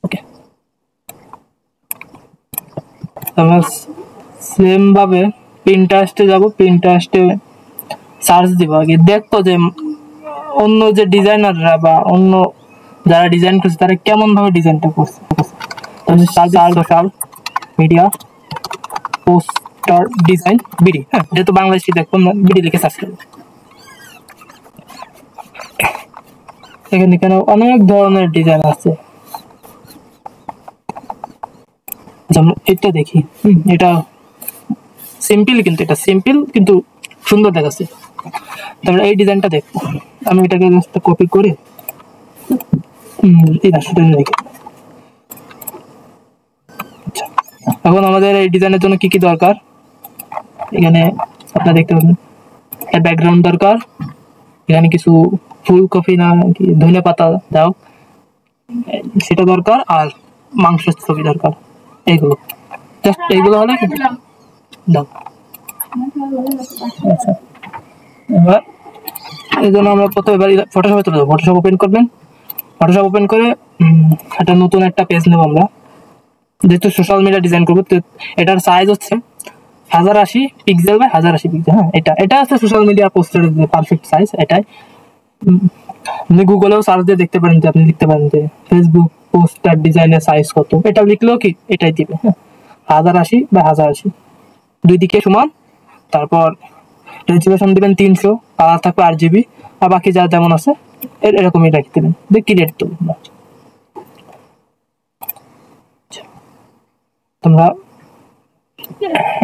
ওকে, আমরা সেম ভাবে পিন্টারেস্টে যাব, পিন্টারেস্টে সার্চ দিব, আগে দেখবো যে অন্য যে ডিজাইনাররা বা অন্য যারা ডিজাইন করছে তারা কেমন ভাবে ডিজাইনটা করছে। Social media poster design BD, হ্যাঁ যেহেতু বাংলাদেশি দেখবো বিডি লিখে সার্চ করবো। এখানে অনেক ধরনের ডিজাইন আছে, যেমন এটা দেখি, এটা সিম্পল, কিন্তু এটা সিম্পল কিন্তু সুন্দর দেখাচ্ছে। তারপরে এই ডিজাইনটা দেখবো, আমি এটাকে জাস্ট কপি করে দেখি। আচ্ছা, এখন আমাদের এই ডিজাইনের জন্য কি কি দরকার, এখানে আপনারা দেখতে পাবেন ব্যাকগ্রাউন্ড দরকার, এখানে কিছু ফুলকপি না কি ধনে পাতা দাও সেটা দরকার, আর মাংসের ছবি দরকার। এইগুলো জাস্ট এইগুলো হলে দাও। আচ্ছা, এবার এই জন্য আমরা প্রথমে এবার ফটোশপে চলে যাবো। ফটোশপ ওপেন করবেন, ফটোশপ ওপেন করে একটা নতুন একটা পেজ নেব আমরা, যেহেতু সোশ্যাল মিডিয়া ডিজাইন করবো। তো এটার সাইজ হচ্ছে 1080 পিক্সেল বাই 1080 পিক্সেল। হ্যাঁ, এটা হচ্ছে সোশ্যাল মিডিয়া পোস্টারের যে পারফেক্ট সাইজ। এটাই আপনি গুগলেও সার্চ দিয়ে দেখতে পারেন, যে আপনি লিখতে পারেন যে ফেসবুক পোস্টার ডিজাইনের সাইজ কত, এটা লিখলেও কি এটাই দিবে। হ্যাঁ, 1080 বা 1080 দুই দিকে সমান। তারপর রেজুলেশন দিবেন 300, কালার থাকবে 8 GB, আর বাকি যা যেমন আছে এরকমই রেখে দেবেন, দিয়ে ক্রিয়েট দেবো। তোমরা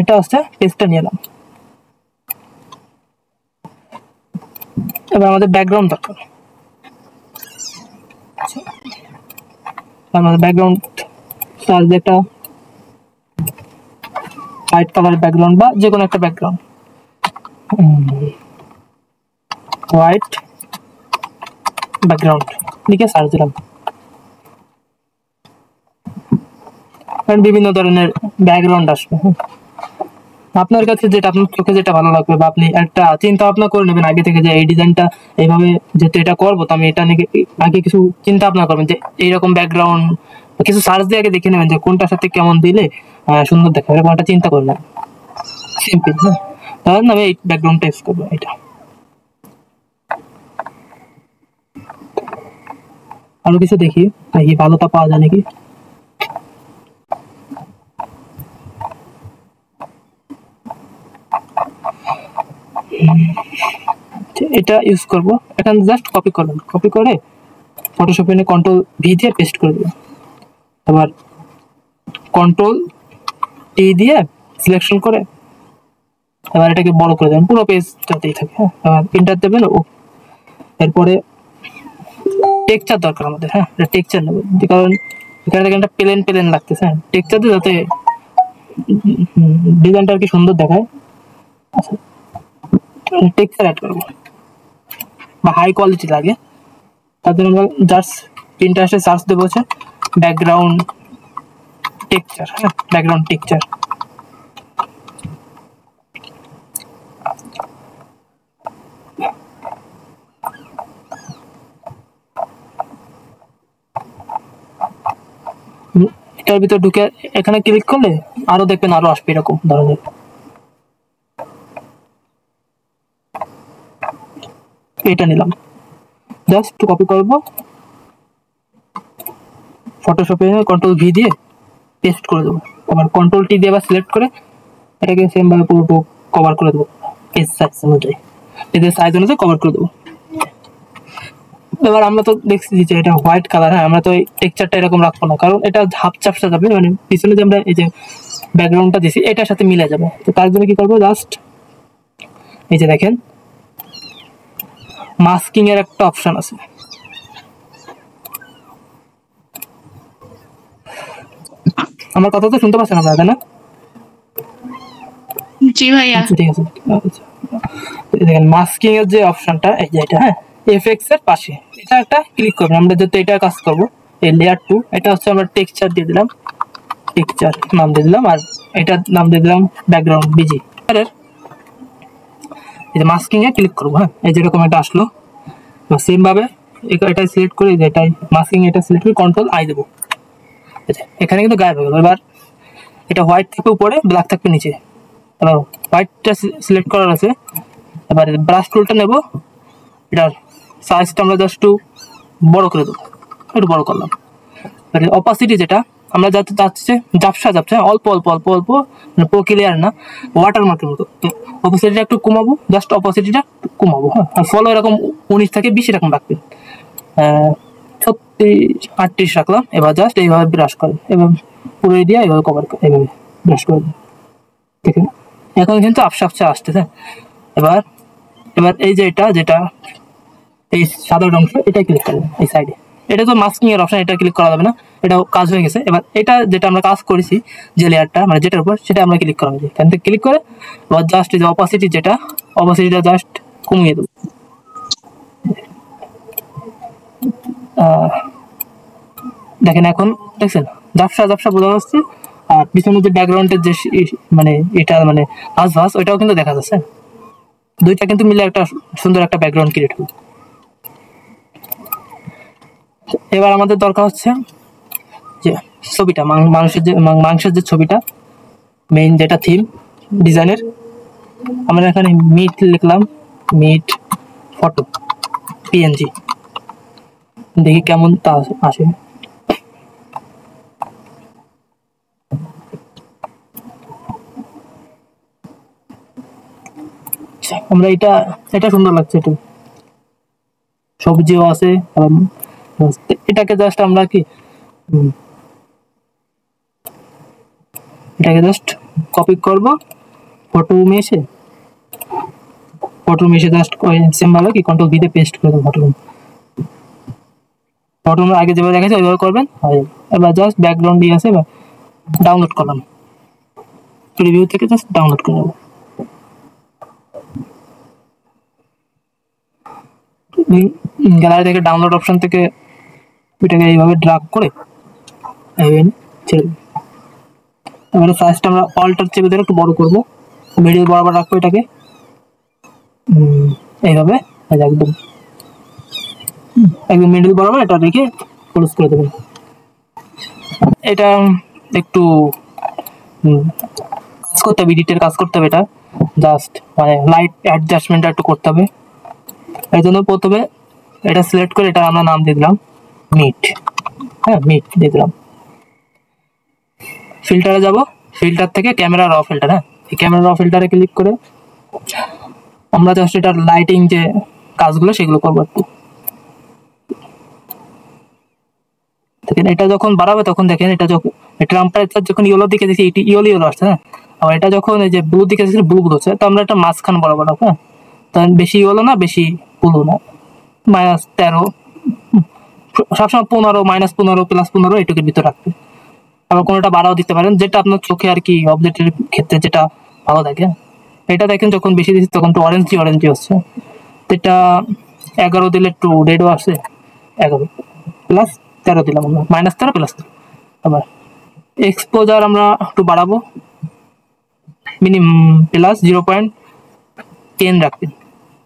এটা হচ্ছে পেজটা নিয়ে এলাম। এবার আমাদের ব্যাকগ্রাউন্ড দরকার, আমাদের ব্যাকগ্রাউন্ড সার্চ একটা হোয়াইট কালারের ব্যাকগ্রাউন্ড বা যে কোনো একটা ব্যাকগ্রাউন্ড, হোয়াইট ব্যাকগ্রাউন্ড লিখে সার্চ দিলাম। বিভিন্ন ধরনের ব্যাকগ্রাউন্ড আসবে, আপনার কাছে যেটা, আপনার চোখে যেটা ভালো লাগবে, বা আপনি একটা চিন্তা ভাবনা করে নেবেন আগে থেকে যে এই ডিজাইনটা এইভাবে যেহেতু এটা করবো, তো আমি এটা নিয়ে আগে কিছু চিন্তা ভাবনা করবেন যে এইরকম ব্যাকগ্রাউন্ড, কিছু সার্চ দিয়ে আগে দেখে নেবেন যে কোনটার সাথে কেমন দিলে সুন্দর দেখাবে, এরকম একটা চিন্তা করবেন। সিম্পল, হ্যাঁ। তাহলে আমি এই ব্যাকগ্রাউন্ডটা ইউজ করবো। এটা আরো কিছু দেখি ভালোটা পাওয়া যায় নাকি। এটা ইউজ করব, এখানে জাস্ট কপি করবেন, কপি করে ফটোশপে এনে কন্ট্রোল ভি দিয়ে পেস্ট করে দেবেন। আবার কন্ট্রোল টি দিয়ে সিলেকশন করে এবার এটাকে বড় করে দেবেন, পুরো পেজটাতেই থাকে। হ্যাঁ, এবার প্রিন্টার দেবেন। এরপরে টেক্সচার দরকার আমাদের। হ্যাঁ, এটা টেক্সচার নেব, কারণ এখানে দেখেন একটা প্লেন প্লেন লাগতেছে। হ্যাঁ, টেক্সচার দিয়ে যাতে ডিজাইনটা আর কি সুন্দর দেখায়। আচ্ছা, টেক্সচার অ্যাড করবো বা হাই কোয়ালিটি লাগে, তার জন্য আমরা জাস্ট পিন্টারেস্টে সার্চ দেবো হচ্ছে ব্যাকগ্রাউন্ড টেক্সচার। হ্যাঁ, ব্যাকগ্রাউন্ড টেক্সচার। এটার ভিতর ঢুকে এখানে ক্লিক করলে আরো দেখবেন আরো আসবে এরকম ধরনের। এটা নিলাম, জাস্ট কপি করব, ফটোশপে কন্ট্রোল ভি দিয়ে পেস্ট করে দেবো। আবার কন্ট্রোল টি দিয়ে আবার সিলেক্ট করে এটাকে সেম ভাবে পুরো কভার করে দেবো, পেজ সাইজ অনুযায়ী, পেজের সাইজ অনুযায়ী কভার করে দেবো। এবার আমরা তো দেখছি যে এটা হোয়াইট কালার। হ্যাঁ, আমরা তো এই টেক্সচারটা এরকম রাখবো না, কারণ এটা ঝাপ চাপসা যাবে, মানে পিছনে যে আমরা এই যে ব্যাকগ্রাউন্ডটা দিছি এটার সাথে মিলে যাবে। তো তার জন্য কি করবো, জাস্ট এই যে দেখেন মাস্কিং এর একটা অপশন আছে। আমার কথা তো শুনতে পাচ্ছেন আপনারা, তাই না? জি ভাইয়া। ঠিক আছে, দেখেন মাস্কিং এর যে অপশনটা এই যে এটা, হ্যাঁ, এফএক্স এর পাশে এটা একটা ক্লিক করবেন। আমরা যেহেতু এটা কাজ করবো, এই লেয়ার 2, এটা হচ্ছে আমরা টেক্সচার দিয়ে দিলাম, টেক্সচার নাম দিয়ে দিলাম, আর এটার নাম দিয়ে দিলাম ব্যাকগ্রাউন্ড বিজি। এই যে মাস্কিং এ ক্লিক করবো। হ্যাঁ, এই যেরকম এটা আসলো, সেম ভাবে এটা সিলেক্ট করে, এটাই মাস্কিং, এটা সিলেক্ট করে কন্ট্রোল আই দেবো। এখানে কিন্তু গায়েব হয়ে গেল। এবার এটা হোয়াইট থাকবে উপরে, ব্ল্যাক থাকবে নিচে। এবার হোয়াইটটা সিলেক্ট করার আছে। এবার ব্রাশ টুলটা নেব, এটার সাইজটা আমরা জাস্ট একটু বড় করে দেবো, একটু বড় করলাম। এবার অপাসিটি যেটা আমরা যাতে চাচ্ছি ঝাপসা অল্প অল্প অল্প অল্প, মানে পুরো ক্লিয়ার না, ওয়াটার মার্কের মতো। তো অপাসিটিটা একটু কমাবো, জাস্ট অপাসিটিটা কমাবো। হ্যাঁ, আর ফলো এরকম 19 থেকে 20 এরকম রাখবেন। 36-38 রাখলাম। এবার জাস্ট এইভাবে ব্রাশ করেন, এবার পুরো এরিয়া এইভাবে কভার করে এইভাবে ব্রাশ করে দিন। ঠিক আছে, এখন কিন্তু আপসা আপসা আসতেছে। এবার এবার এই যে যেটা এই সাদা অংশ, এটা ক্লিক করেন এই সাইডে। এটা তো মাস্কিং এর অপশন, এটা ক্লিক করা যাবে না, এটাও কাজ হয়ে গেছে। এবার এটা যেটা আমরা কাজ করেছি যে লেয়ারটা, মানে যেটার উপর, সেটা আমরা ক্লিক করা হয়েছে। এখান থেকে ক্লিক করে এবার জাস্ট এই যে অপাসিটিটা জাস্ট কমিয়ে দেবো। দেখেন এখন দেখছেন ঝাপসা ঝাপসা বোঝা যাচ্ছে। আর পিছনে যে ব্যাকগ্রাউন্ডের যে মানে এটা মানে ভাস ওইটাও কিন্তু দেখা যাচ্ছে। দুইটা কিন্তু মিলে একটা সুন্দর একটা ব্যাকগ্রাউন্ড ক্রিয়েট হবে। এবার আমাদের দরকার হচ্ছে যে ছবিটা, মাংসের যে ছবিটা, মেইন যেটা থিম ডিজাইনের, আমরা এখানে মিট লিখলাম, মিট ফটো পিএনজি, দেখি কেমন তা আসে। আমরা এটা সুন্দর লাগছে, একটু সবজিও আছে। এটাকে জাস্ট আমরা কি এটাকে জাস্ট কপি করব, ফটো মেশে জাস্ট সেম ভাবে কি কন্ট্রোল ভি তে পেস্ট করে দেবো। ফটো আগে যেভাবে দেখাচ্ছে ওইভাবে করবেন। এবার জাস্ট ব্যাকগ্রাউন্ড দিয়ে আছে, এবার ডাউনলোড করলাম, প্রিভিউ থেকে জাস্ট ডাউনলোড করে দেবো। গ্যালারি থেকে ডাউনলোড অপশন থেকে এটাকে এইভাবে ড্রাগ করে ছেড়ে দেবো। এবারে সাইজটা আমরা অল্টার চেপে ধরে একটু বড় করবো, মিডিল বরাবর রাখবো এটাকে এইভাবে একদম মিডিল বরাবর এটা রেখে ক্লোজ করে দেবেন। এটা একটু কাজ করতে হবে, এডিটের কাজ করতে হবে। এটা জাস্ট মানে লাইট অ্যাডজাস্টমেন্টটা একটু করতে হবে। এই জন্য প্রথমে এটা সিলেক্ট করে এটা আমরা নাম দিয়ে দিলাম মিট। হ্যাঁ, মিট দিয়ে দিলাম। ফিল্টারে যাব, ফিল্টার থেকে ক্যামেরা র ফিল্টার। হ্যাঁ, এই ক্যামেরা র ফিল্টারে ক্লিক করে আমরা জাস্ট এটার লাইটিং যে কাজগুলো সেগুলো করবো একটু। দেখেন এটা যখন বাড়াবে তখন দেখেন এটা যখন টেম্পারেচার যখন ইয়েলোর দিকে দেখি এটি ইয়েলো আসছে। হ্যাঁ, আর এটা যখন এই যে ব্লু দিকে দেখছি ব্লু হচ্ছে। তো আমরা একটা মাঝখান বরাবর রাখবো। হ্যাঁ, তখন বেশি ইয়েলো না বেশি ব্লু না, -13 সবসময় 15 -15 +15 এটুকুর ভিতরে রাখবে। আবার কোনোটা বাড়াও দিতে পারেন, যেটা আপনার চোখে আর কি অবজেক্টের ক্ষেত্রে যেটা ভালো থাকে। এটা দেখেন যখন বেশি দিচ্ছি তখন একটু অরেঞ্জি হচ্ছে। তো এটা 11 দিলে একটু রেডও আসে। 11 +13 দিলাম আমরা, -13 +13। আবার এক্সপোজার আমরা একটু বাড়াবো, মিনিমাম +0.10 রাখবেন।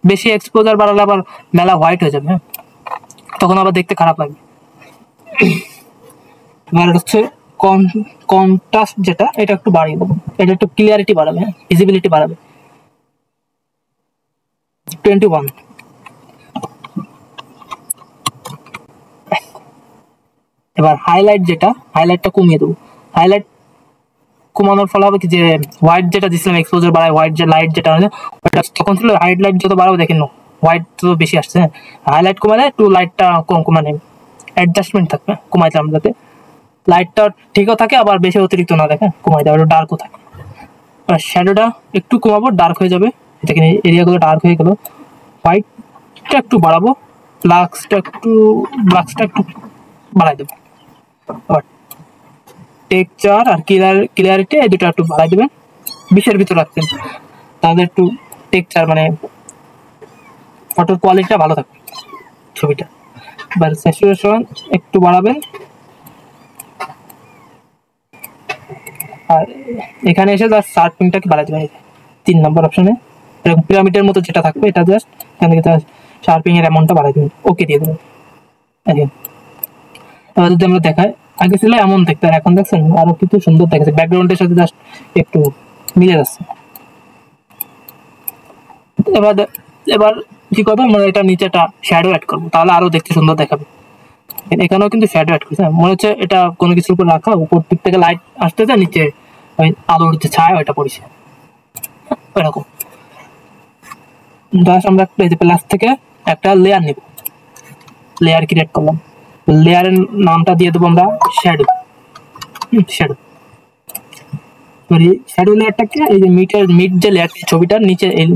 বেশি এক্সপোজার বাড়ালে আবার মেলা হোয়াইট হয়ে যাবে। হ্যাঁ, তখন আবার দেখতে খারাপ লাগবে। এবার হচ্ছে কন্ট্রাস্ট যেটা, এটা একটু বাড়িয়ে দেবো, এটা একটু ক্লিয়ারিটি বাড়াবে, ভিজিবিলিটি বাড়াবে। 21। এবার হাইলাইট যেটা, হাইলাইটটা কমিয়ে দেবো। হাইলাইট কমানোর ফলে হবে কি যে হোয়াইট যেটা দিচ্ছিলাম এক্সপোজার বাড়ায়, হোয়াইট যে লাইট যেটা আছে তখন ছিল হাইলাইট যত বাড়াবো দেখেন হোয়াইট তো বেশি আসছে। হাইলাইট কমালে একটু লাইটটা কম মানে অ্যাডজাস্টমেন্ট থাকবে, কমাই দিলাম যাতে লাইটটা ঠিকও থাকে আবার বেশি অতিরিক্ত না দেখে, কমাই দেওয়া ডার্কও থাকে। আর শ্যাডোটা একটু কমাবো, ডার্ক হয়ে যাবে। দেখেন এরিয়াগুলো ডার্ক হয়ে গেল। হোয়াইটটা একটু বাড়াবো, ব্ল্যাকসটা একটু বাড়াই দেবো। আবার টেক্সচার আর ক্লিয়ারিটি এই দুটো একটু বাড়াই দেবেন, 20-এর ভিতর রাখবেন, তাহলে একটু টেক্সচার মানে ফটোর কোয়ালিটিটা ভালো থাকবে ছবিটা। এবার স্যাচুরেশন একটু বাড়াবেন। আর এখানে এসে জাস্ট শার্পিংটাকে বাড়াই দেবেন 3 নম্বর অপশনে, এরকম পিরামিডের মতো যেটা থাকবে এটা জাস্ট এখান থেকে শার্পিং এর অ্যামাউন্টটা বাড়াই দেবেন, ওকে দিয়ে দেবেন। এবার যদি আমরা দেখাই আগে ছিল এমন দেখতে, আর এখন দেখছেন আরো কিন্তু সুন্দর দেখাচ্ছে, ব্যাকগ্রাউন্ডের সাথে জাস্ট একটু মিলে যাচ্ছে। এবার এবার কি করবো, আমরা এটা নিচে একটা শ্যাডো অ্যাড করবো, তাহলে আরো দেখতে সুন্দর দেখাবে। এখানেও কিন্তু শ্যাডো অ্যাড করছে, মনে হচ্ছে এটা কোনো কিছুর উপর রাখা, উপর দিক থেকে লাইট আসতেছে, নিচে ওই আলোর যে ছায়া ওইটা পড়েছে এরকম। জাস্ট আমরা প্লাস থেকে একটা লেয়ার নিব, লেয়ার ক্রিয়েট করলাম, লেয়ারের নামটা দিয়ে দেবো আমরা শ্যাডো। শ্যাডো শ্যাডো লেয়ারটাকে এই যে মিট যে লেয়ার ছবিটার নিচে, এই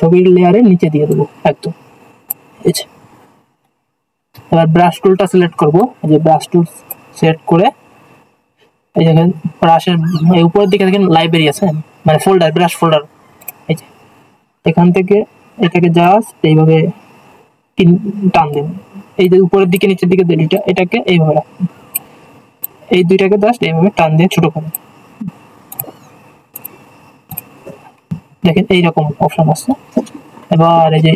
ছবির লেয়ারের নিচে দিয়ে দেবো একদম। এবার ব্রাশ টুলটা সিলেক্ট করবো, এই যে ব্রাশ টুল সিলেক্ট করে এই দেখেন ব্রাশের এই উপরের দিকে দেখেন লাইব্রেরি আছে, মানে ফোল্ডার, ব্রাশ ফোল্ডার। এই যে এখান থেকে এটাকে জাস্ট এইভাবে টান দেন, এই যে উপরের দিকে নিচের দিকে এটাকে এইভাবে রাখবেন, এই দুইটাকে জাস্ট এইভাবে টান দিয়ে ছোট করে দেখেন এইরকম অপশন আছে। এবার এই যে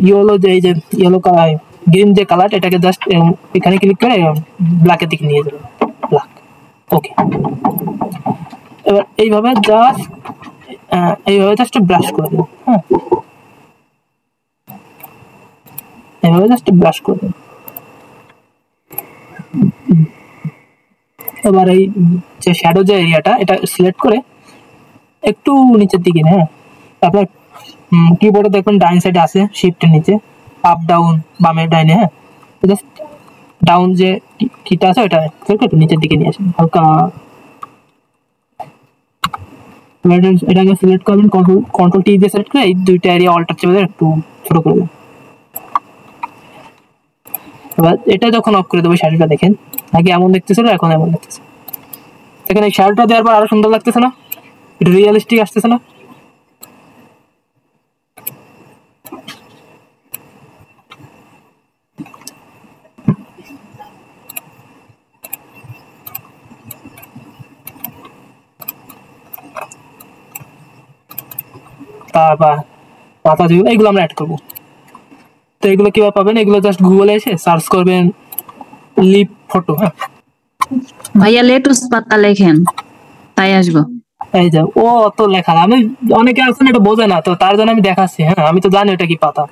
এই যে ইয়েলো কালার, গ্রিন যে কালার, এটাকে জাস্ট এখানে ক্লিক করে ব্ল্যাকের দিকে নিয়ে যাবেন, ব্ল্যাক। ওকে, এবার এইভাবে জাস্ট ব্রাশ করে দেবো। হ্যাঁ, এইভাবে জাস্ট ব্রাশ করে দেবো। এবার এই যে শ্যাডো যে এরিয়াটা, এটা সিলেক্ট করে একটু নিচের দিকে, হ্যাঁ, তারপর কিবোর্ডে দেখবেন ডাইন সাইডে আছে শিফটের নিচে আপ ডাউন, বামে ডাইনে, হ্যাঁ, জাস্ট ডাউন যে কিটা আছে ওটা একটু নিচের দিকে নিয়ে আসেন হালকা। এটাকে সিলেক্ট করবেন, কন্ট্রোল টি দিয়ে সিলেক্ট করে এই দুইটা এরিয়া অল্টার চেপে একটু ছোট করে দেবেন। এবার এটা যখন অফ করে দেবো, শ্যাডোটা দেখেন আগে এমন দেখতেছিল, এখন এমন দেখতেছে। এখানে এই শ্যাডোটা দেওয়ার পর আরো সুন্দর লাগতেছে না, একটু রিয়েলিস্টিক আসতেছে না? তারপর পাতা যেগুলো, এইগুলো আমরা অ্যাড করবো। তো এগুলো কিভাবে পাবেন, এগুলো জাস্ট গুগলে এসে সার্চ করবেন লিপ ফটো। হ্যাঁ ভাইয়া লেটুস পাতা লেখেন, তাই আসবো। এই যে ও অত লেখা, আমি অনেকে আছেন এটা বোঝে না, তো তার জন্য আমি দেখাচ্ছি। হ্যাঁ, আমি তো জানি ওটা কি পাতা,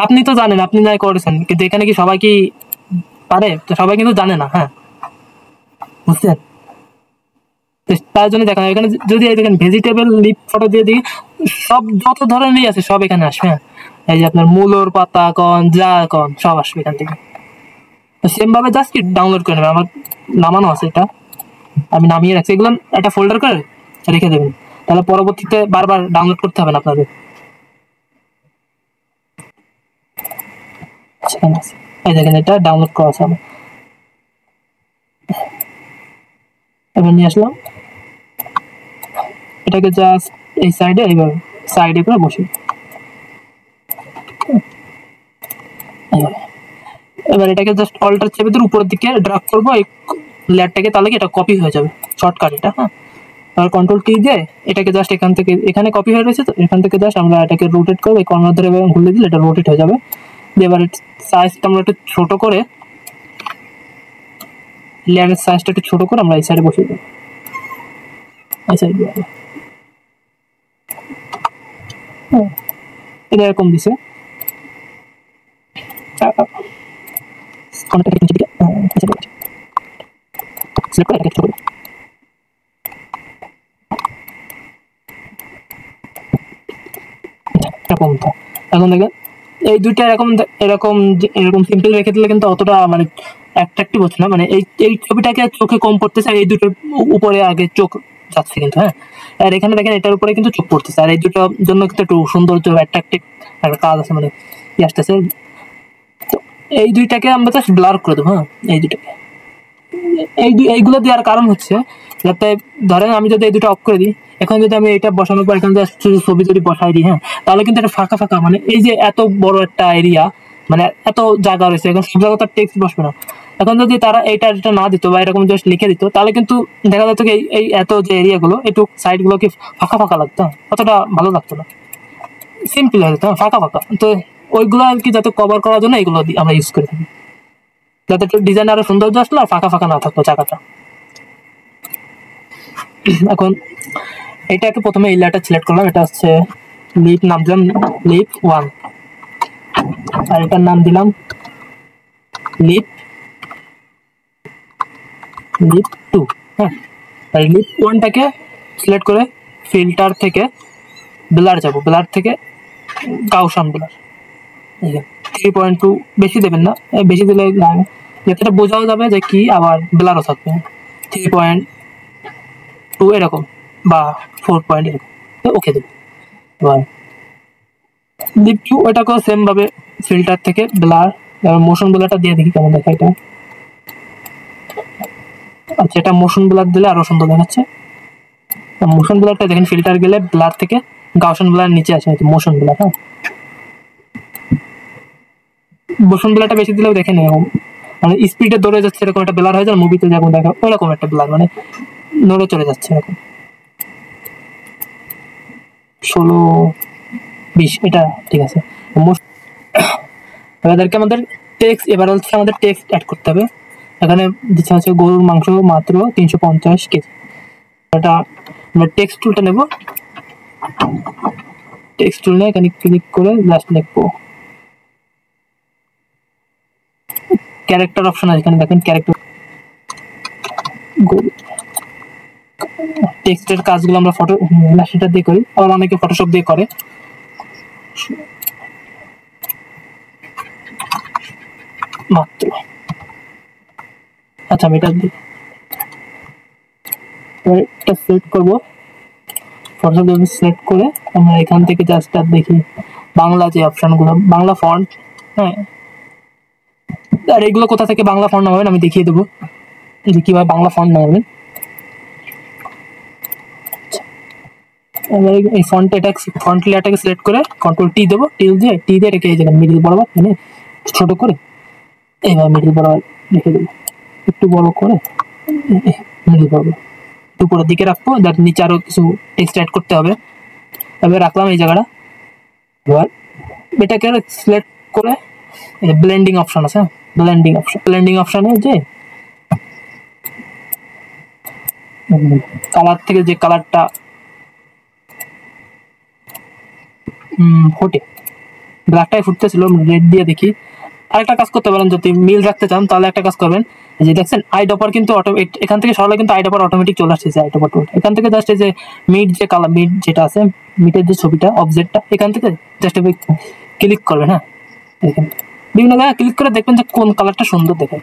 আপনি তো জানেন, আপনি নাই করেছেন, কিন্তু এখানে কি সবাই কি পারে? তো সবাই কিন্তু জানে না। হ্যাঁ, বুঝছেন? তার জন্য দেখেন এখানে যদি দেখেন ভেজিটেবল লিপ ফটো দিয়ে দিই, সব যত ধরনেরই আছে সব এখানে আসবে। হ্যাঁ, এই যে আপনার মূলোর পাতা কন, যা কন, সব আসবে এখান থেকে। সেম ভাবে জাস্ট ডাউনলোড করে নেবেন, আমার নামানো আছে, এটা আমি নামিয়ে রাখছি। এগুলো একটা ফোল্ডার করে রেখে দেবেন, তাহলে পরবর্তীতে বারবার ডাউনলোড করতে হবে না আপনাদের। সেখানে আছে, এই দেখেন এটা ডাউনলোড করা আছে আমার। এবার নিয়ে আসলাম এটাকে, জাস্ট এই সাইডে এইভাবে সাইডে করে বসে, এবার এটাকে জাস্ট অল্টার চেপে দিয়ে উপরের দিকে ড্রাগ করবো এই লেয়ারটাকে, তাহলে কি এটা কপি হয়ে যাবে শর্টকাট এটা। হ্যাঁ, আর কন্ট্রোল কি দিয়ে এটাকে জাস্ট এখান থেকে, এখানে কপি হয়ে রয়েছে, তো এখান থেকে জাস্ট আমরা এটাকে রোটেট করবো, এই কর্নার ধরে ঘুরলে দিলে এটা রোটেট হয়ে যাবে। এবার সাইজটা আমরা একটু ছোট করে, লেয়ারের সাইজটা একটু ছোট করে আমরা এই সাইডে বসিয়ে দেবো, এই সাইড দিয়ে। এটা এরকম দিছে, এরকম। তো এখন দেখেন এই দুইটা এরকম এরকম এরকম সিম্পল রেখে দিলে কিন্তু অতটা মানে অ্যাট্রাকটিভ হচ্ছে না, মানে এই ছবিটাকে চোখে কম পড়তেছে, আর এই দুটোর উপরে আগে চোখ যাচ্ছে কিন্তু। হ্যাঁ, আর এখানে দেখেন এটার উপরে কিন্তু চোখ পড়তেছে, আর এই দুটোর জন্য কিন্তু একটু সৌন্দর্য অ্যাট্রাকটিভ একটা কাজ আছে, মানে কি আসতেছে। তো এই দুইটাকে আমরা জাস্ট ব্লার করে দেবো। হ্যাঁ, এই দুটাকে এইগুলো দেওয়ার কারণ হচ্ছে যাতে ধরেন আমি যদি এই দুটো অফ করে দিই, এখন যদি আমি এটা বসানোর পর এখানে ছবি যদি বসাই দিই, হ্যাঁ, তাহলে কিন্তু একটা ফাঁকা ফাঁকা, মানে এই যে এত বড় একটা এরিয়া, মানে এত জায়গা রয়েছে, এখন সব জায়গায় তার টেক্সট বসবে না। এখন যদি তারা এটা না দিত বা এরকম জাস্ট লিখে দিত, তাহলে কিন্তু দেখা যেত কি এই এত যে এরিয়াগুলো, একটু সাইডগুলো কি ফাঁকা ফাঁকা লাগতো, অতটা ভালো লাগতো না, সিম্পল হয়ে যেত ফাঁকা ফাঁকা। তো ওইগুলো আর কি যাতে কভার করার জন্য এগুলো আমরা ইউজ করে থাকি। যাতে ডিজাইন আরো সৌন্দর্য আসলো আর ফাঁকা ফাঁকা না থাকতো চাকাটা। এখন এটাকে প্রথমে এই লেয়ারটা সিলেক্ট করলাম, এটা হচ্ছে লিপ, নাম দিলাম লিপ 1, আর এটার নাম দিলাম লিপ 2। হ্যাঁ, আর লিপ 1টাকে সিলেক্ট করে ফিল্টার থেকে ব্লার যাব, ব্লার থেকে গাউসন ব্লার 3.2, বেশি দেবেন না, বেশি দিলে যাতে বোঝাও যাবে যে কি, আবার ব্লারও থাকবে 3.2 এরকম বা 4 পয়েন্ট এরকম, ওকে দেবে। লিপ 2 ওটাকেও সেম ভাবে ফিল্টার থেকে ব্লার, মোশন ব্লারটা দিয়ে দেখি কেমন দেখা এটা। আচ্ছা, এটা মোশন ব্লার দিলে আরো সুন্দর দেখাচ্ছে। মোশন ব্লারটা দেখেন ফিল্টার গেলে ব্লার থেকে গাউসন ব্লার নিচে আসে, মোশন ব্লার। হ্যাঁ, মোশন ব্লারটা বেশি দিলেও দেখেন এরকম মানে স্পিডে দৌড়ে যাচ্ছে এরকম একটা ব্লার হয়ে যায়, মুভিতে যেমন দেখা ওরকম একটা ব্লার, মানে নড়ে চলে যাচ্ছে এরকম। 16-20 এটা ঠিক আছে। এবারকে আমাদের টেক্সট, এবার হচ্ছে আমাদের টেক্সট অ্যাড করতে হবে। এখানে দিচ্ছে হচ্ছে গরুর মাংস মাত্র 350 কেজি। এটা আমরা টেক্সট টুলটা নেব, টেক্সট টুল নিয়ে এখানে ক্লিক করে জাস্ট লিখবো ক্যারেক্টার অপশন আছে, এখানে দেখেন ক্যারেক্টার। টেক্সটের কাজগুলো আমরা ফটো সেটা দিয়ে করি, আর অনেকে ফটোশপ দিয়ে করে। মাত্র আচ্ছা, আমি এটা দিই, এটা সিলেক্ট করবো, ফটোশপ সিলেক্ট করে আমরা এখান থেকে জাস্ট দেখি বাংলা যে অপশনগুলো, বাংলা ফন্ট। হ্যাঁ, আর এগুলো কোথা থেকে বাংলা ফন্ট নামাবেন আমি দেখিয়ে দেবো যে কিভাবে বাংলা ফন্ট নামাবেন। এবার এই ফন্ট লেয়ারটাকে সিলেক্ট করে কন্ট্রোল টি দেবো, টি দিয়ে রেখে এই জায়গায় মিডিল বরাবর, মানে ছোট করে এইভাবে মিডিল বরাবর রেখে দেবো, একটু বড় করে মিডিল বরাবর উপরের দিকে রাখবো, যাতে নিচে আরো কিছু টেক্সট অ্যাড করতে হবে। এবার রাখলাম এই জায়গাটা। এবার এটাকে সিলেক্ট করে ব্লেন্ডিং অপশন আছে, ব্লেন্ডিং অপশনে যে কালার থেকে যে কালারটা ফোটে, ব্ল্যাকটাই ফুটতেছিল, রেড দিয়ে দেখি। আরেকটা কাজ করতে পারেন, যদি মিল রাখতে চান তাহলে একটা কাজ করবেন, যে দেখছেন আই ডপার কিন্তু এখান থেকে সরলে কিন্তু আই ডপার অটোমেটিক চলে আসছে। আই ডপার এখান থেকে জাস্ট এই যে মিড যে কালার, মিড যেটা আছে, মিডের যে ছবিটা অবজেক্টটা, এখান থেকে জাস্ট ক্লিক করবেন। হ্যাঁ, দেখেন বিভিন্ন জায়গায় ক্লিক করে দেখবেন যে কোন কালারটা সুন্দর দেখে,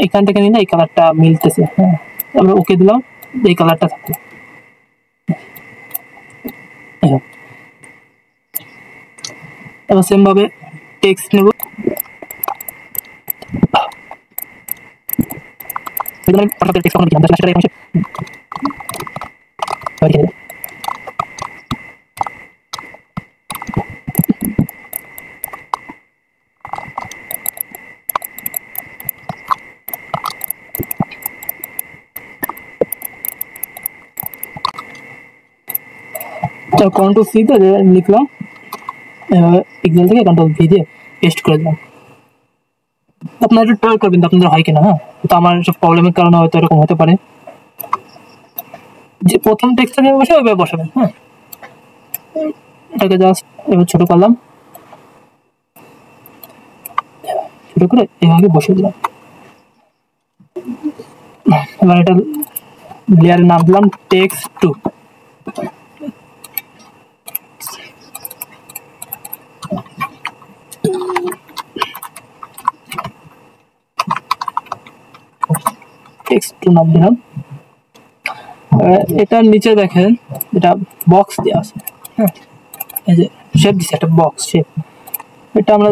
এখান থেকে নিলে এই কালারটা মিলতেছে। হ্যাঁ, আমরা ওকে দিলাম, এই কালারটা থাকবে। এবার সেম ভাবে টেক্সট নেব, কন্ট্রোল সি দিয়ে লিখলাম, পিক্সেল থেকে কন্ট্রোল ভি দিয়ে পেস্ট করে দিলাম। আপনারা একটু ট্রাই করবেন আপনাদের হয় কিনা। হ্যাঁ, তো আমার সব প্রবলেমের কারণে হয়তো এরকম হতে পারে, যে প্রথম টেক্সটটা নিয়ে বসে ওইভাবে বসাবেন। হ্যাঁ, এটাকে জাস্ট এবার ছোট করলাম, ছোট করে এভাবে বসে দিলাম। এবার এটা লেয়ারের নাম দিলাম টেক্সট 2। টেক্সট 2 নাম দিলাম। এটার নিচে দেখেন এটা বক্স দেওয়া আছে। হ্যাঁ, এই যে শেপ দিচ্ছে, একটা বক্স শেপ। এটা আমরা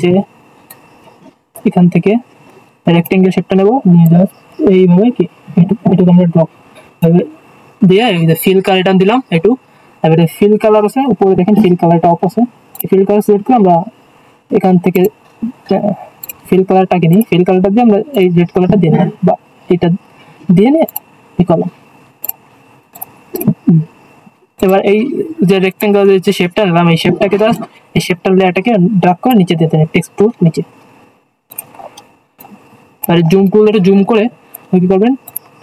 যে এখান থেকে রেক্টেঙ্গেল শেপটা নেব, নিয়ে যাওয়ার এইভাবে কি এটুকু আমরা ড্রপ দিয়ে ফিল কালার এটা দিলাম একটু। এবারে ফিল কালার আছে উপরে দেখেন, ফিল কালারটা অফ আছে, ফিল কালার সিলেক্ট করে আমরা এখান থেকে ফিল কালারটাকে নিই, ফিল কালারটা দিয়ে আমরা এই রেড কালারটা দিয়ে নিই, বা এটা দিয়ে নিয়ে এই করলাম। এবার এই যে রেক্টেঙ্গেল যে শেপটা নিলাম, এই শেপটাকে জাস্ট এই শেপটার লেয়ারটাকে ড্র্যাগ করে নিচে দিতে হবে, টেক্সট টু নিচে। আর জুম টুল এটা জুম করে কি করবেন,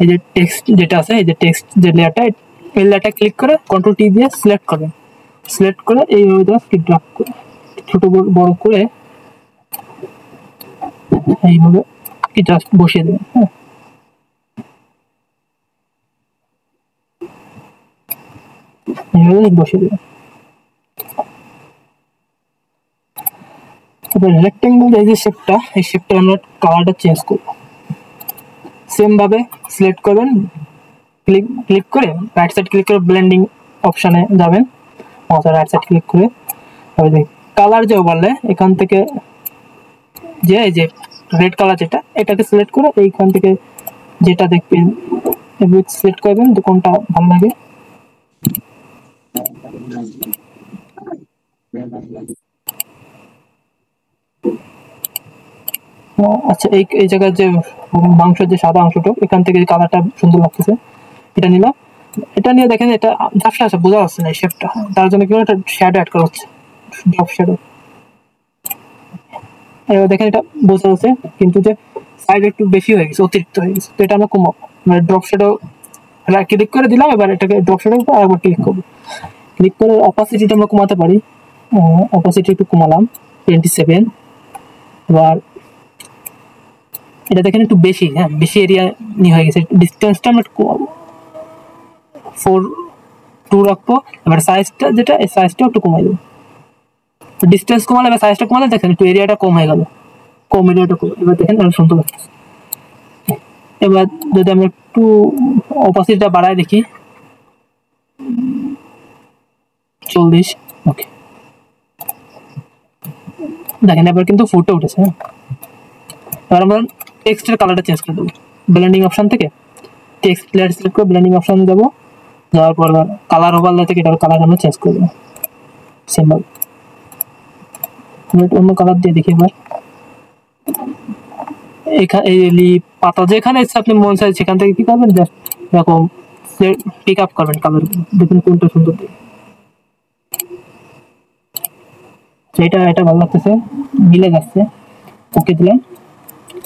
এই যে টেক্সট যেটা আছে, এই যে টেক্সট যে লেয়ারটা, এই লেয়ারটা ক্লিক করে কন্ট্রোল টি দিয়ে সিলেক্ট করবেন। সিলেক্ট করে এইভাবে জাস্ট ড্র্যাগ করে ছোট বড় করে এইভাবে কি জাস্ট বসিয়ে দেবেন। হ্যাঁ, এইভাবে বসিয়ে দেবেন। এবার রেক্টেঙ্গেল এই যে শেপটা, এই শেপটা আমরা কালারটা চেঞ্জ করব। সেম ভাবে সিলেক্ট করবেন, ক্লিক করে রাইট সাইড ক্লিক করে ব্লেন্ডিং অপশনে যাবেন, অথবা রাইট সাইড ক্লিক করে কালার যে ওভারলে এখান থেকে যে এই যে রেড কালার যেটা, এটাকে সিলেক্ট করে এইখান থেকে যেটা দেখবেন সিলেক্ট করবেন যে কোনটা ভালো লাগে। আচ্ছা, এই জায়গার যে মাংসের যে সাদা অংশটা, এখান থেকে কালারটা সুন্দর লাগতেছে, এটা নিলাম। এটা নিয়ে দেখেন এটা ঝাপসা আছে, বোঝা যাচ্ছে না এই শেপটা, তার জন্য কি একটা শ্যাডো অ্যাড করা হচ্ছে, ড্রপ শ্যাডো। এবার দেখেন এটা বোঝা যাচ্ছে, কিন্তু যে সাইড একটু বেশি হয়ে গেছে, অতিরিক্ত হয়ে গেছে, তো এটা আমরা কমাবো। মানে ড্রপ শ্যাডো ক্লিক করে দিলাম, এবার এটাকে ড্রপ শ্যাডো উপর আরেকবার ক্লিক করবো। ক্লিক করে অপাসিটিটা আমরা কমাতে পারি, অপাসিটি একটু কমালাম 27। এবার এটা দেখেন একটু বেশি, হ্যাঁ বেশি এরিয়া নিয়ে হয়ে গেছে, ডিস্টেন্সটা আমরা একটু কমাবো, 4:2 রাখবো। এবার সাইজটা যেটা, এই সাইজটা একটু কমাই দেবো। ডিস্টেন্স কমালে এবার সাইজটা কমালে দেখেন একটু এরিয়াটা কম হয়ে গেল, কম এরিয়াটা কম, এবার দেখেন আর সুন্দর লাগতেছে। এবার যদি আমরা একটু অপাসিটিটা বাড়ায় দেখি, 40, ওকে, দেখেন এবার কিন্তু ফুটে উঠেছে। হ্যাঁ, এবার আমরা টেক্সটের কালারটা চেঞ্জ করে দেবো, ব্লেন্ডিং অপশন থেকে টেক্সট লেয়ার সিলেক্ট করে ব্লেন্ডিং অপশন যাবো, যাওয়ার পর কালার ওভারলে থেকে এটার কালার আমরা চেঞ্জ করে দেবো সিম্বল। অন্য কালার দিয়ে দেখি এবার, এখানে পাতা যেখানে ইচ্ছা আপনি মন চাই সেখান থেকে কি করবেন, জাস্ট এরকম পিক আপ করবেন কালার, দেখুন কোনটা সুন্দর দেখে। এটা ভালো লাগতেছে, মিলে যাচ্ছে, ওকে দিলাম,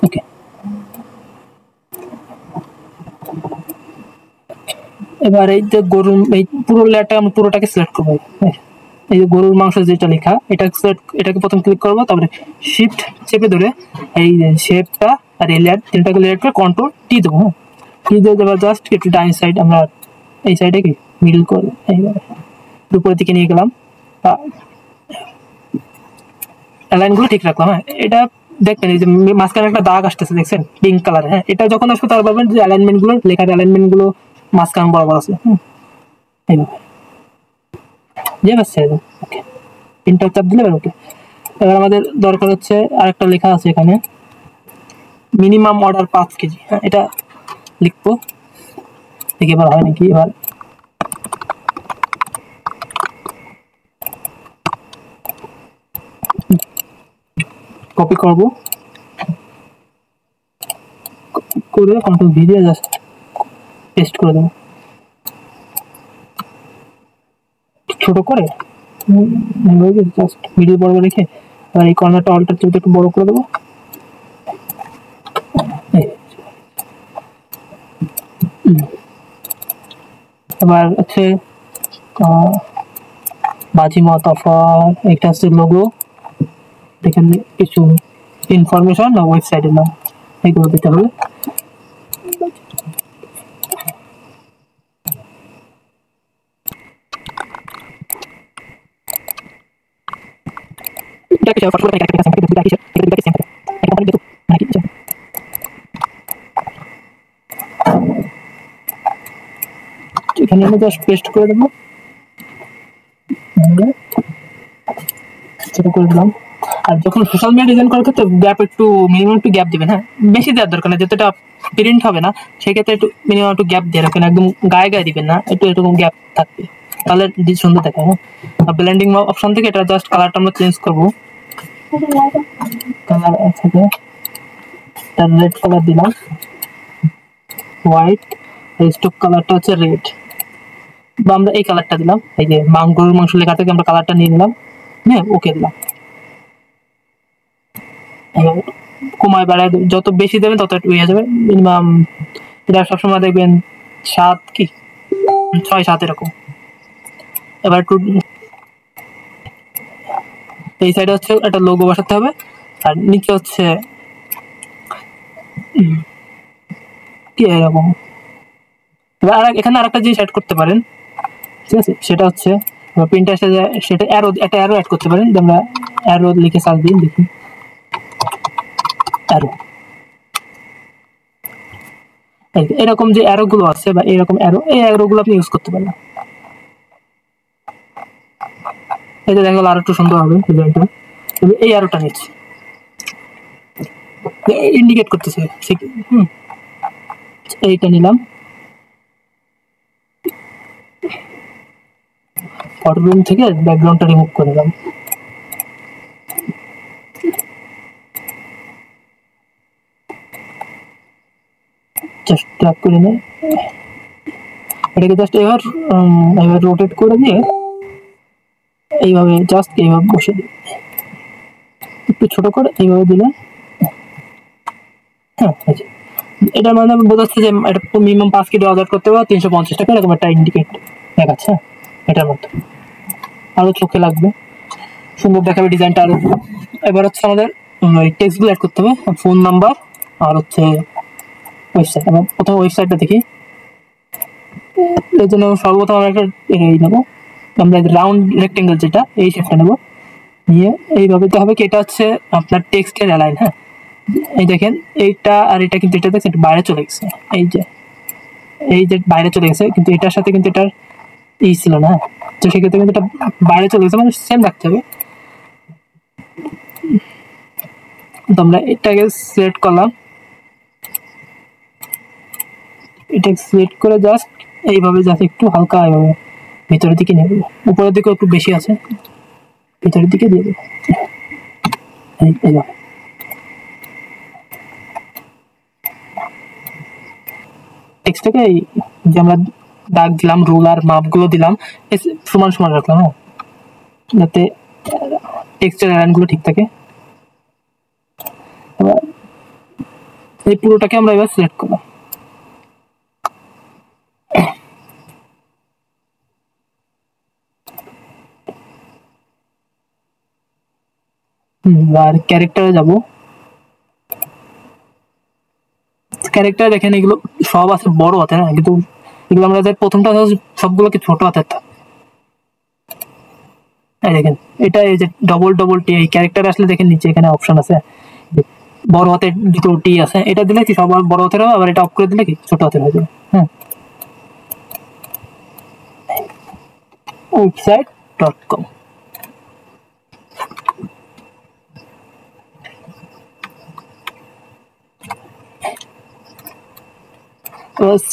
ওকে। এবার এই যে গরুর এই পুরো লেয়ারটা আমরা পুরোটাকে সিলেক্ট করবো, এই যে গরুর মাংস যেটা লেখা, এটাকে প্রথম ক্লিক করবো, তারপরে শিফট চেপে ধরে এই শেপটা আর এই লেয়ার তিনটাকে লেয়ার করে কন্ট্রোল টি দেবো। হ্যাঁ, টি দিয়ে দেবো, জাস্ট একটু ডাইন সাইড আমরা এই সাইডে কি মিডল করে এইভাবে উপরের দিকে নিয়ে গেলাম, অ্যালাইনগুলো ঠিক রাখলাম। হ্যাঁ, এটা দেখবেন এই যে মাঝখানে একটা দাগ আসতেছে, দেখছেন পিঙ্ক কালার। হ্যাঁ, এটা যখন আসবে তার ভাববেন যে অ্যালাইনমেন্টগুলো, লেখার অ্যালাইনমেন্টগুলো মাঝখানে বরাবর আছে। এইভাবে যে বাস ছেড়ে দেন, ওকে, ইন্টার চাপ দিলে ওকে। এবার আমাদের দরকার হচ্ছে আরেকটা লেখা আছে এখানে, মিনিমাম অর্ডার 5 কেজি। হ্যাঁ, এটা লিখবো, দেখি এবার হয় নাকি। এবার কপি করবো, করে কন্ট্রোল ভি দিয়ে জাস্ট পেস্ট করে দেবো, ছোট করে জাস্ট মিডিল বরাবর রেখে। এবার এই কর্নারটা অল্টার চেয়ে একটু বড় করে দেবো। এবার হচ্ছে বাজিমাত অফার, এটা হচ্ছে লোগো, এখানে কিছু ইনফরমেশন না ওয়েবসাইটের নাম, এগুলো দিতে হবে। এখানে আমি জাস্ট পেস্ট করে দেবো, ছোট করে দিলাম। আর যখন সোশ্যাল মিডিয়া ডিজাইন করার ক্ষেত্রে গ্যাপ একটু মিনিমাম একটু গ্যাপ দিবেন। হ্যাঁ, বেশি দেওয়ার দরকার না, যতটা প্রিন্ট হবে না সেক্ষেত্রে একটু মিনিমাম একটু গ্যাপ দিয়ে রাখবেন, একদম গায়ে গায়ে দিবেন না, একটু এরকম গ্যাপ থাকবে, তাহলে সুন্দর দেখায়। হ্যাঁ, আর ব্লেন্ডিং অপশন থেকে এটা জাস্ট কালারটা আমরা চেঞ্জ করবো, কালার থেকে রেড কালার দিলাম, হোয়াইট, স্টক কালারটা হচ্ছে রেড, বা আমরা এই কালারটা দিলাম, এই যে গরুর মাংস লেখা থেকে আমরা কালারটা নিয়ে নিলাম, হ্যাঁ ওকে দিলাম। কমাই সময় বাড়ায়, যত বেশি দেবেন তত একটু হয়ে যাবে। মিনিমাম এটা সবসময় দেখবেন 7 কি 6-7 এরকম। এবার একটু এই সাইডে হচ্ছে একটা লোগো বসাতে হবে, আর নিচে হচ্ছে কি এরকম। এবার এখানে আরেকটা জিনিস অ্যাড করতে পারেন, ঠিক আছে, সেটা হচ্ছে প্রিন্টারেস্টে সেটা অ্যারো, একটা অ্যারো অ্যাড করতে পারেন। আমরা অ্যারো লিখে সার্চ দিন, দেখি অ্যারো। এরকম যে অ্যারো গুলো আছে বা এরকম অ্যারো, এই অ্যারো গুলো আপনি ইউজ করতে পারেন। এটা দেখা গেল আরো একটু সুন্দর হবে ডিজাইনটা। এই অ্যারোটা নিচ্ছে ইন্ডিকেট করতেছে, এইটা নিলাম। ফটো রুম থেকে ব্যাকগ্রাউন্ডটা রিমুভ করে দিলাম। জাস্ট ট্র্যাক করে নিয়ে এটাকে জাস্ট এবার রোটেট করে দিয়ে এইভাবে জাস্ট এইভাবে বসে দিই, একটু ছোট করে এইভাবে দিলে হ্যাঁ। এটার মানে বোঝাচ্ছে যে এটা মিনিমাম 5 কিলো অর্ডার করতে হবে, 350 টাকা এরকম একটা ইন্ডিকেট দেখাচ্ছে এটার মধ্যে। আরো চোখে লাগবে, সুন্দর দেখাবে ডিজাইনটা আরো। এবার হচ্ছে আমাদের টেক্সটগুলো অ্যাড করতে হবে, ফোন নাম্বার আর হচ্ছে ওয়েবসাইট। আমরা প্রথমে ওয়েবসাইটটা দেখি। এর জন্য সর্বপ্রথম আমরা একটা এই নেবো, আমরা রাউন্ড রেক্টেঙ্গেল যেটা, এই শেপটা নেবো, নিয়ে এইভাবে তো হবে কি এটা হচ্ছে আপনার টেক্সটের অ্যালাইন। হ্যাঁ, এই দেখেন এইটা আর এটা কিন্তু এটা দেখছেন বাইরে চলে গেছে, এই যে বাইরে চলে গেছে, কিন্তু এটার সাথে কিন্তু এটার ছিল না। তো সেক্ষেত্রে কিন্তু এটা বাইরে চলে গেছে, মানে সেম রাখতে হবে। তো আমরা এটাকে সিলেক্ট করলাম, এটাকে সিলেক্ট করে জাস্ট এইভাবে জাস্ট একটু হালকা এইভাবে ভিতরের দিকে নিয়ে দেবো। উপরের দিকে একটু বেশি আছে, ভিতরের দিকে দিয়ে দেবো এইভাবে। টেক্সটটাকে এই যে আমরা দাগ দিলাম, রুলার মাপগুলো দিলাম, সমান সমান রাখলাম, হ্যাঁ, যাতে টেক্সটের লাইনগুলো ঠিক থাকে। এবার এই পুরোটাকে আমরা এবার সিলেক্ট করলাম। আর ক্যারেক্টারে যাব, ক্যারেক্টার দেখেন এগুলো সব আছে বড় হাতের, হ্যাঁ, কিন্তু এগুলো আমরা প্রথমটা সবগুলোকে ছোট হাতের থাকে। এই দেখেন এটা এই যে ডবল ডবল টি, এই ক্যারেক্টার আসলে দেখেন নিচে এখানে অপশন আছে বড় হাতের দুটো টি আছে, এটা দিলে কি সব বড় হাতের হবে, আবার এটা অফ করে দিলে কি ছোট হাতের হয়ে যাবে। হ্যাঁ, website.com।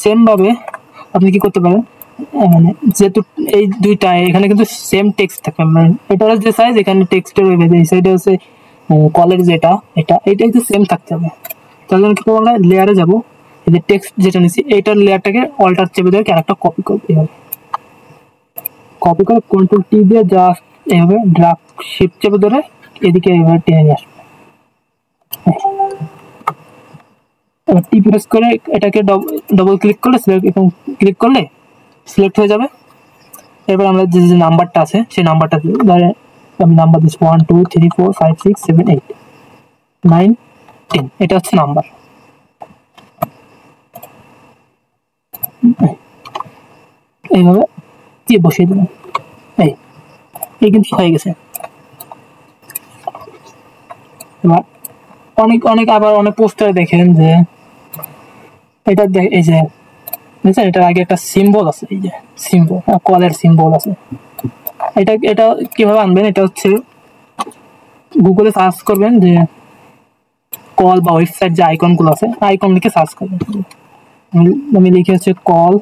সেম ভাবে আপনি কি করতে পারেন, মানে যেহেতু এই দুইটা এখানে কিন্তু সেম টেক্সট থাকবে, মানে এটার যে সাইজ এখানে টেক্সটের এই সাইডে হচ্ছে কলের যেটা, এটা কিন্তু সেম থাকতে হবে। তার জন্য কি করবো, আমরা লেয়ারে যাবো, এই যে টেক্সট যেটা নিচ্ছি এইটার লেয়ারটাকে অল্টার চেপে ধরে ক্যারেক্টার কপি করবে, এইভাবে কপি করে কন্ট্রোল টি দিয়ে জাস্ট এইভাবে ড্রাগ শিফট চেপে ধরে এদিকে এইভাবে টেনে নিয়ে আসবে। টি প্রেস করে এটাকে ডবল ক্লিক করলে ক্লিক করলে সিলেক্ট হয়ে যাবে। এবার আমরা যে যে নাম্বারটা আছে সেই নাম্বারটা আমি নাম্বার দিচ্ছি 1 2 3 4 5 6 7 8 9 10, এটা হচ্ছে নাম্বার। এইভাবে কি বসিয়ে দেবেন, এই কিন্তু হয়ে গেছে। এবার অনেক আবার অনেক পোস্টারে দেখেন যে এটা এই যে বুঝছেন এটার আগে একটা সিম্বল আছে, এই যে সিম্বল, কলের সিম্বল আছে। এটা কিভাবে আনবেন, এটা হচ্ছে গুগলে সার্চ করবেন যে কল বা ওয়েবসাইট যে আইকন গুলো আছে, আইকন লিখে সার্চ করবেন। আমি লিখে হচ্ছে কল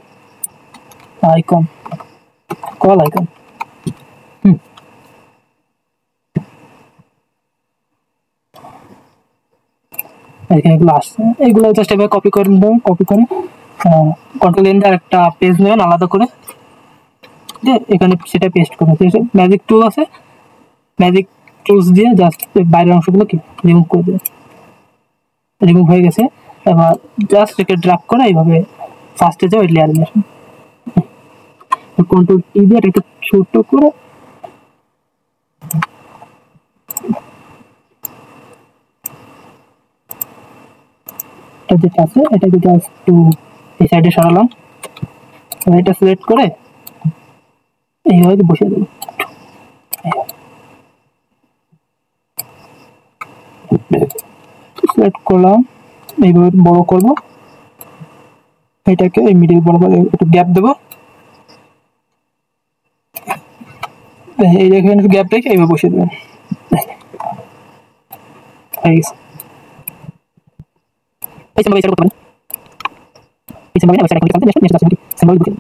আইকন, কল আইকন। এখানে এগুলো আসছে, এগুলো জাস্ট এবার কপি করে নেবেন, কপি করে কন্ট্রোল এন দিয়ে একটা পেজ নেবেন আলাদা করে, এখানে সেটা পেস্ট করবেন। ম্যাজিক টুল আছে, ম্যাজিক টুলস দিয়ে জাস্ট বাইরের অংশগুলো কি রিমুভ করে দেবেন। রিমুভ হয়ে গেছে। এবার জাস্ট একে ড্রাগ করে এইভাবে ফার্স্টে যাও, এই লেয়ারে আসুন, কন্ট্রোল টি দিয়ে এটা ছোট করে যেটা আছে এটাকে জাস্ট একটু এই সাইডে সরালাম, এটা সিলেক্ট করে এইভাবে বসিয়ে দেবো। সিলেক্ট করলাম, এইভাবে বড় করব, এটাকে এই মিডিল বরাবর একটু গ্যাপ দেবো, এই দেখেন গ্যাপ রেখে এইভাবে বসিয়ে দেবেন। হয়ে গেছে। এই সিম্বল করতে পারেন, এই সিম্বল না ওই সাইডে ক্লিক করতে নেক্সট নেক্সট সিম্বল দিবেন।